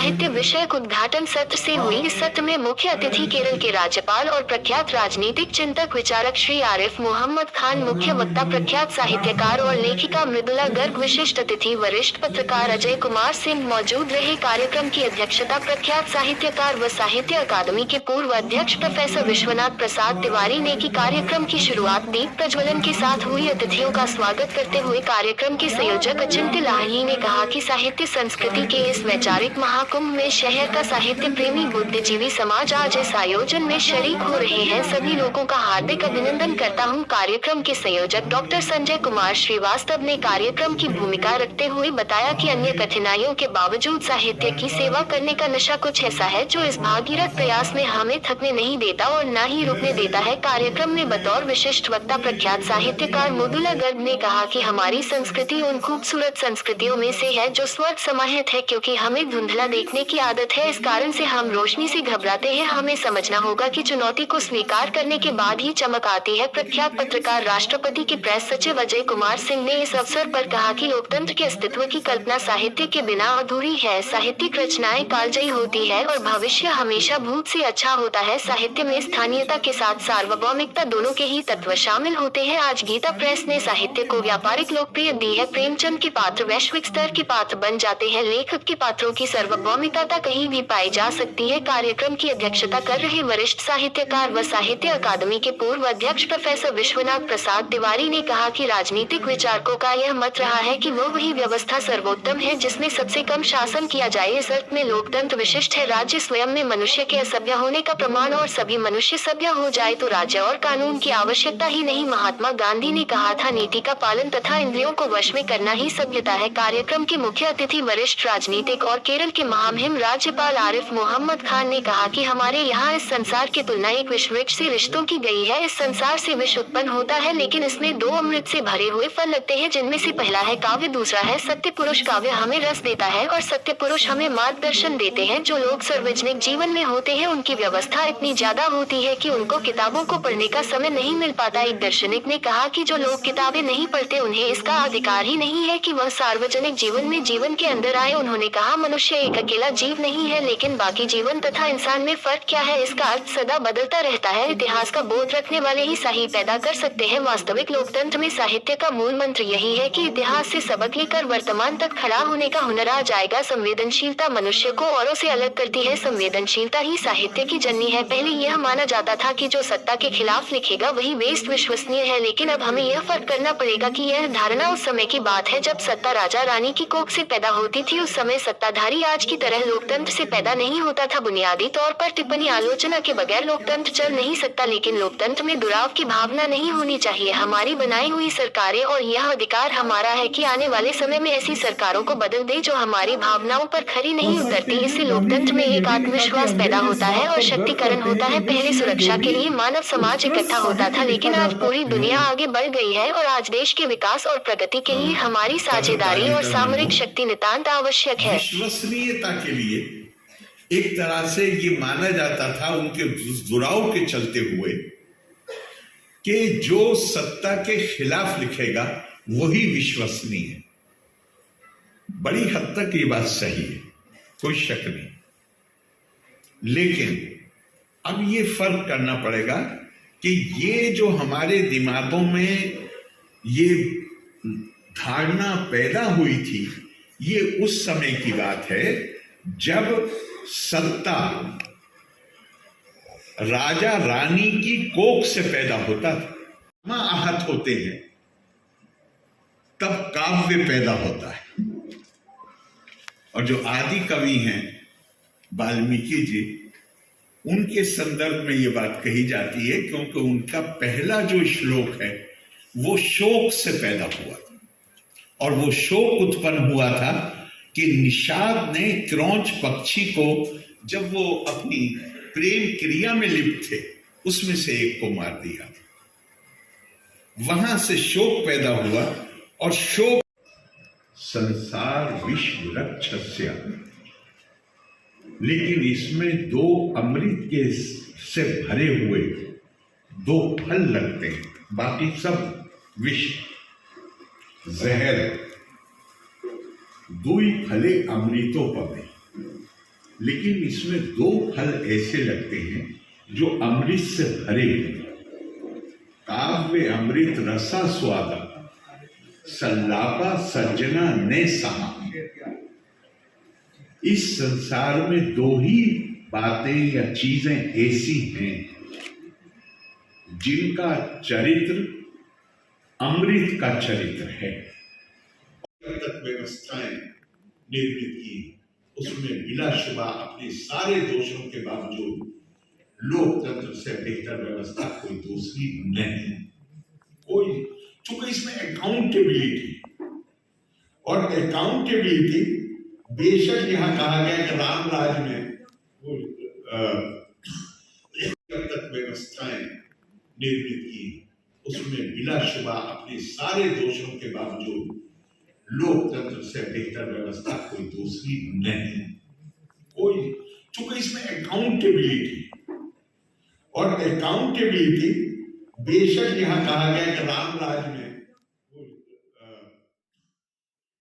साहित्य विषयक उद्घाटन सत्र से हुई। इस सत्र में मुख्य अतिथि केरल के राज्यपाल और प्रख्यात राजनीतिक चिंतक विचारक श्री आरिफ मोहम्मद खान, मुख्य वक्ता प्रख्यात साहित्यकार और लेखिका मृदुला गर्ग, विशिष्ट अतिथि वरिष्ठ पत्रकार अजय कुमार सिंह मौजूद रहे। कार्यक्रम की अध्यक्षता प्रख्यात साहित्यकार व साहित्य अकादमी के पूर्व अध्यक्ष प्रोफेसर विश्वनाथ प्रसाद तिवारी ने की। कार्यक्रम की शुरुआत दीप प्रज्वलन के साथ हुई। अतिथियों का स्वागत करते हुए कार्यक्रम के संयोजक अचिंत्य लाहिड़ी ने कहा कि साहित्य संस्कृति के इस वैचारिक महाकुंभ में शहर का साहित्य प्रेमी बुद्धिजीवी समाज आज इस आयोजन में शरीक हो रहे हैं। सभी लोगों का हार्दिक अभिनंदन करता हूं। कार्यक्रम के संयोजक डॉक्टर संजय कुमार श्रीवास्तव ने कार्यक्रम की भूमिका रखते हुए बताया कि अन्य कठिनाइयों के बावजूद साहित्य की सेवा करने का नशा कुछ ऐसा है जो इस भागीरथ प्रयास में हमें थकने नहीं देता और न ही रुकने देता है। कार्यक्रम में बतौर विशिष्ट वक्ता प्रख्यात साहित्यकार मृदुला गर्ग ने कहा कि हमारी संस्कृति उन खूबसूरत संस्कृतियों में से है जो स्वर्ग समाहित है, क्योंकि हमें धुंधला देखने की आदत है। इस कारण से हम रोशनी से घबराते हैं। हमें समझना होगा कि चुनौती को स्वीकार करने के बाद ही चमक आती है। प्रख्यात पत्रकार राष्ट्रपति के प्रेस सचिव अजय कुमार सिंह ने इस अवसर पर कहा कि लोकतंत्र के अस्तित्व की कल्पना साहित्य के बिना अधूरी है। साहित्यिक रचनाएं कालजयी होती है और भविष्य हमेशा भूत से अच्छा होता है। साहित्य में स्थानीयता के साथ सार्वभौमिकता दोनों के ही तत्व शामिल होते हैं। आज गीता प्रेस ने साहित्य को व्यापारिक लोकप्रियता दी है। प्रेमचंद के पात्र वैश्विक स्तर के पात्र बन जाते हैं। लेखक के पात्रों की सार्वभौमिकता कहीं भी पाई जा सकती है। कार्यक्रम की अध्यक्षता कर रहे वरिष्ठ साहित्यकार व साहित्य अकादमी के पूर्व अध्यक्ष प्रोफेसर विश्वनाथ प्रसाद तिवारी ने कहा कि राजनीतिक विचारकों का यह मत रहा है कि वो वही व्यवस्था सर्वोत्तम है जिसमें सबसे कम शासन किया जाए। इस अर्थ में लोकतंत्र विशिष्ट है। राज्य स्वयं में मनुष्य के असभ्य होने का प्रमाण और सभी मनुष्य सभ्य हो जाए तो राज्य और कानून की आवश्यकता ही नहीं। महात्मा गांधी ने कहा था, नीति का पालन तथा इंद्रियों को वश में करना ही सभ्यता है। कार्यक्रम के मुख्य अतिथि वरिष्ठ राजनीतिक और केरल के महामहिम राज्यपाल आरिफ मोहम्मद खान ने कहा कि हमारे यहाँ इस संसार की तुलना एक विष वृक्ष से रिश्तों की गई है। इस संसार से विष उत्पन्न होता है, लेकिन इसमें दो अमृत से भरे हुए फल लगते हैं, जिनमें से पहला है काव्य, दूसरा है सत्य पुरुष। काव्य हमें रस देता है और सत्य पुरुष हमें मार्गदर्शन देते हैं। जो लोग सार्वजनिक जीवन में होते हैं उनकी व्यवस्था इतनी ज्यादा होती है कि उनको किताबों को पढ़ने का समय नहीं मिल पाता। एक दार्शनिक ने कहा कि जो लोग किताबें नहीं पढ़ते उन्हें इसका अधिकार ही नहीं है कि वह सार्वजनिक जीवन में जीवन के अंदर आए। उन्होंने कहा, मनुष्य एक अकेला जीव नहीं है, लेकिन बाकी जीवन तथा इंसान में फर्क क्या है, इसका अर्थ सदा बदलता रहता है। इतिहास का बोध रखने वाले ही सही पैदा कर सकते हैं। वास्तविक लोकतंत्र में साहित्य का मूल मंत्र यही है कि इतिहास से सबक लेकर वर्तमान तक खड़ा होने का हुनर आ जाएगा। संवेदनशीलता मनुष्य को औरों से अलग करती है। संवेदनशीलता ही साहित्य की जननी है। पहले यह माना जाता था कि जो सत्ता के खिलाफ लिखेगा वही बेस्ट विश्वसनीय है, लेकिन अब हमें यह फर्क करना पड़ेगा कि यह धारणा उस समय की बात है जब सत्ता राजा रानी की कोख से पैदा होती थी। उस समय सत्ताधारी आज की तरह लोकतंत्र से पैदा नहीं होता था। बुनियादी तौर पर टिप्पणी आलोचना के बगैर लोकतंत्र चल नहीं सकता, लेकिन लोकतंत्र में दुराव की भावना नहीं होनी चाहिए। हमारी बनाई हुई सरकारें और यह अधिकार हमारा है कि आने वाले समय में ऐसी सरकारों को बदल दे जो हमारी भावनाओं पर खरी नहीं उतरती। इससे लोकतंत्र में एक आत्मविश्वास पैदा होता है और शक्तिकरण होता है। पहले सुरक्षा के लिए मानव समाज इकट्ठा होता था, लेकिन आज पूरी दुनिया आगे बढ़ गई है और आज देश के विकास और प्रगति के लिए हमारी साझेदारी और सामरिक शक्ति नितांत आवश्यक है। विश्वसनीयता के लिए एक तरह से ये माना जाता था उनके दुराव के चलते हुए कि जो सत्ता के खिलाफ लिखेगा वही विश्वसनीय है। बड़ी हद तक ये बात सही है, कोई शक नहीं, लेकिन अब ये फर्क करना पड़ेगा कि ये जो हमारे दिमागों में ये धारणा पैदा हुई थी, ये उस समय की बात है जब सत्ता राजा रानी की कोख से पैदा होता था। मां आहत होते हैं तब काव्य पैदा होता है। और जो आदि कवि हैं वाल्मीकि जी, उनके संदर्भ में ये बात कही जाती है क्योंकि उनका पहला जो श्लोक है वो शोक से पैदा हुआ था, और वो शोक उत्पन्न हुआ था कि निषाद ने क्रौंच पक्षी को, जब वो अपनी प्रेम क्रिया में लिप्त थे, उसमें से एक को मार दिया। वहां से शोक पैदा हुआ, और शोक संसार विश्व रक्षस्य, लेकिन इसमें दो अमृत के से भरे हुए दो फल लगते हैं, बाकी सब विष जहर। दुई फले अमृतोपमे, लेकिन इसमें दो फल ऐसे लगते हैं जो अमृत से भरे हैं। काव्य अमृत रसा स्वादा, सल्लापा सज्जना ने सहा। इस संसार में दो ही बातें या चीजें ऐसी हैं जिनका चरित्र अमृत का चरित्र है। तक व्यवस्थाएं निर्मित की, उसमें बिलाशुबा अपने सारे दोषों के बावजूद लोकतंत्र से बेहतर व्यवस्था कोई दूसरी नहीं। कोई, चूंकि इसमें अकाउंटेबिलिटी और अकाउंटेबिलिटी, बेशक यहां कहा गया कि राम राज में तक व्यवस्थाएं निर्मित की, उसमें बिलाशुबा अपने सारे दोषों के बावजूद लोकतंत्र से बेहतर व्यवस्था कोई दूसरी नहीं। कोई, चूंकि इसमें अकाउंटेबिलिटी और अकाउंटेबिलिटी, बेशक यहां कहा गया कि राम राज में